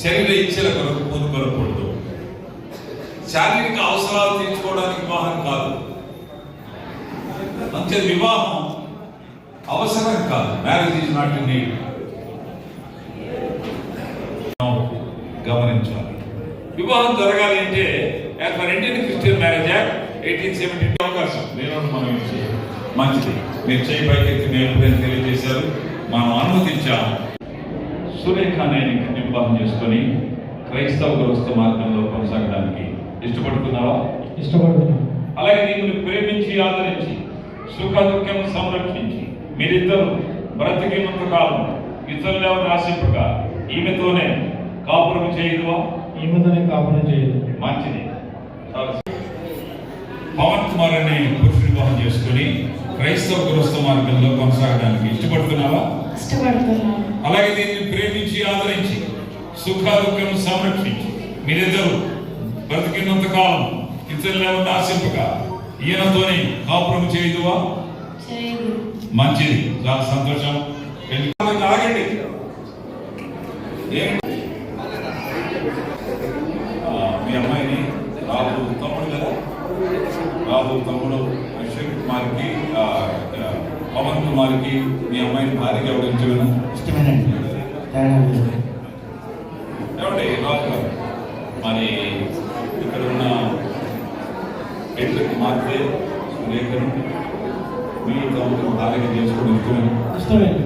శరీర ఇచ్చల కొరకు పొందుకొనకూడదు. శారీరక అవసరాలు తీర్చుకోవడానికి వివాహం కాదు. అంతే, వివాహం అవసరం కాదు. Marriage is not a need. గమనించాలి. వివాహం జరగాలి అంటే as per Indian Christian marriage act 1870 అవకాశం నేను మనం మంచిది. మీరు చేయి పైకెత్తి మేము తెలియజేశారు, మనం అనుమతించాము. సురేఖ నేను వివాహం చేసుకొని క్రైస్తవ గృహస్థ మార్గంలో కొనసాగడానికి ఇష్టపడుతున్నావా? ఇష్టపడుతున్నాను. అలాగే నీవుని ప్రేమించి ఆదరించి సుఖ దుఃఖం సంరక్షించి మీరిద్దరు బ్రతికినంత కాలం ఇతరులు ఎవరు ఆశింపక ఈమెతోనే కాపురం చేయదువా? ఈమెతోనే కాపురం చేయదు. మంచిది. పవన్ కుమార్ అనే పురుషుని వివాహం చేసుకుని క్రైస్తవ గృహస్థ మార్గంలో కొనసాగడానికి ఇష్టపడుతున్నావా? ఇష్టపడుతున్నాను. అలాగే దీన్ని ప్రేమించి ఆదరించి సుఖ దుఃఖం సంరక్షించి మీరిద్దరు బ్రతికినంత కాలం ఇతరులు ఎవరిని ఆశింపక ఈయనతోనే కాపురం చేయదువా? మంచిది, చాలా సంతోషం. ఆగండి. మీ అమ్మాయిని రాహుల్ తమ్ముడు కదా, రాహుల్ తమ్ముడు అశ్విన్ కుమార్కి పవన్ కుమార్కి మీ అమ్మాయిని భార్యగా ఇవ్వడం ఇష్టమేనండి. ఏమండి రాజు గారు, మరి ఇక్కడ ఉన్న పెళ్లి కుమార్తె సురేఖను మీ తమ్ముడు భార్యగా చేసుకోవడం ఇష్టమేనండి.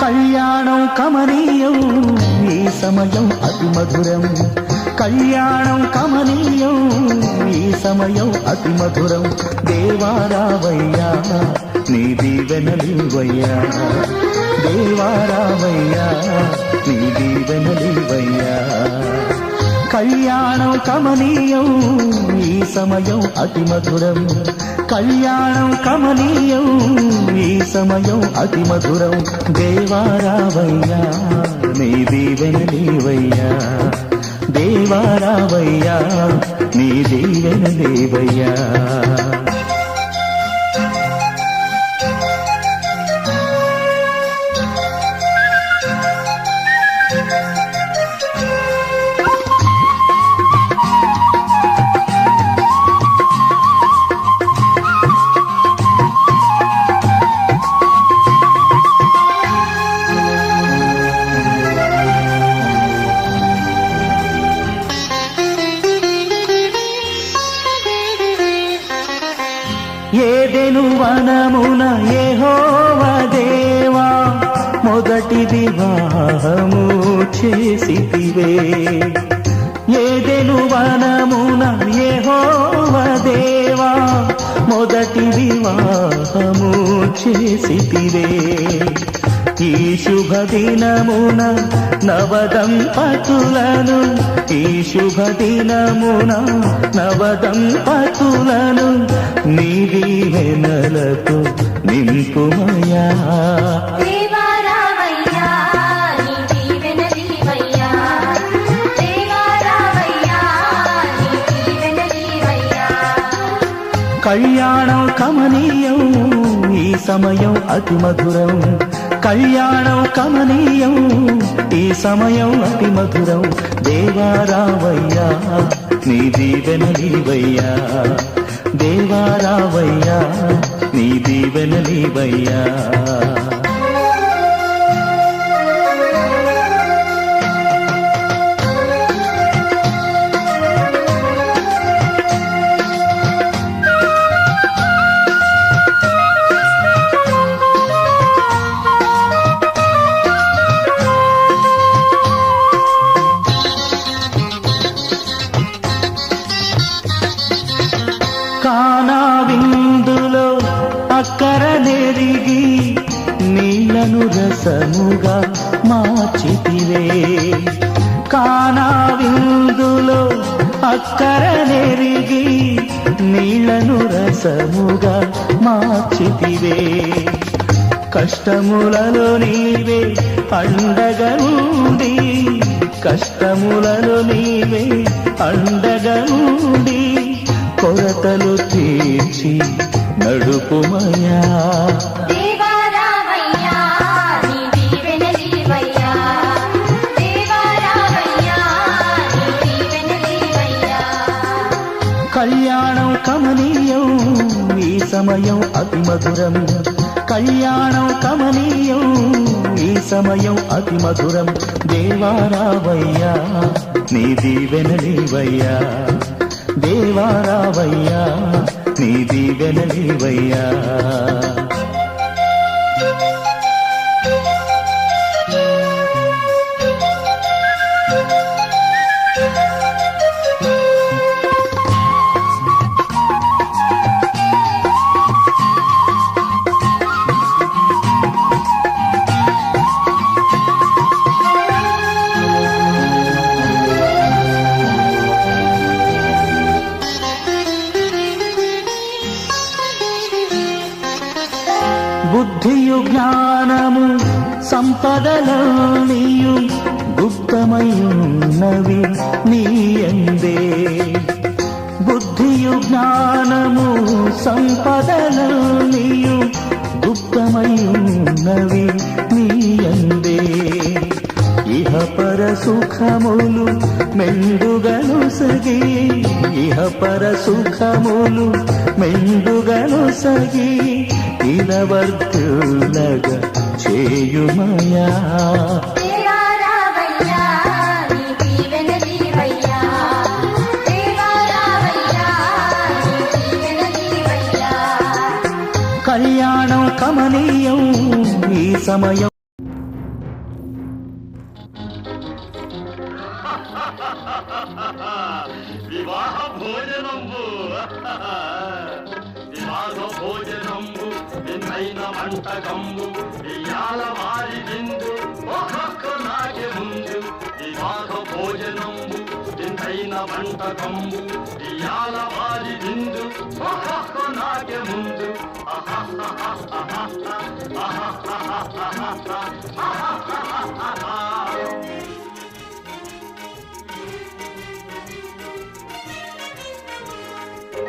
కళ్యాణం కమనీయం, ఈ సమయం అతి మధురం. కళ్యాణం కమనీయం, ఈ సమయం అతి మధురం. దేవారావయ్యా నీ దీవెనలివయ్యా, దేవారావయ్యా నీ దీవెనలివయ్యా. కళ్యాణం కమనీయం, ఈ సమయం అతి మధురం. కళ్యాణం కమనీయం, ఈ సమయం అతి మధురం. దేవారావయ్యా నీ దీవెనలివయ్యా, దేవారావయ్యా నీ దీవెనలివయ్యా. ఏదెను వనమున యెహోవా దేవా మొదటి వివాహము చేసితివే ఏదెను వనమున యెహోవా దేవా మొదటి వివాహము చేసితివే ఈ శుభదినమున నవదంపతులను ఈ శుభదినమున నవదంపతులను నీ దీవెనలతో నింపుమయా కళ్యాణం కమనీయం ఈ సమయం అతి మధురం కళ్యాణం కమనీయం ఈ సమయం అతి మధురం దేవా రావయ్యా నీ దీవెనలీవయ్యా దేవా రావయ్యా నీ దీవెనలీవయ్యా కానా విందులో అక్కర నెరిగి నీళ్లను రసముగా మార్చితివే కానా విందులో అక్కర నెరిగి నీళ్లను రసముగా మార్చితివే కష్టములలో నీవే అండగా ఉండి కష్టములలో నీవే అండగా ఉండి కొరతలు తీర్చి నడుపుమయా కళ్యాణం కమనీయం ఈ సమయం అతి మధురం కళ్యాణం కమనీయం ఈ సమయం అతి మధురం దేవా రావయ్యా నీ దీవెనలీవయ్యా దేవా రావయ్యా నీ దీవెనలీవయ్యా బుద్ధియు జ్ఞానము సంపదలనియు గుప్తమయున్నవి నీయందే బుద్ధియు జ్ఞానము సంపదలనియు గుప్తమయున్నవి నీయందే ఇహ పర సుఖములు మెండుగను సగి ఇహ పర సుఖములు మెండుగను సగి ఇలవర్తులగా చేయుమయా కళ్యాణం కమనీయం ఈ సమయం వివాహ భోజనంబు వివాహ భోజనంబు విన్నైన వంటకంబు ఇయాల వారి విందు ఒక్కొక్క నాటి ముందు వివాహ భోజనంబు విన్నైన వంటకంబు ఇయాల వారి విందు ఒక్కొక్క నాటి ముందు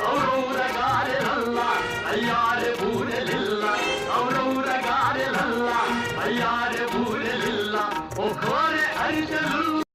ഔറൂരകാരനല്ല അയ്യാരെ പൂരലില്ല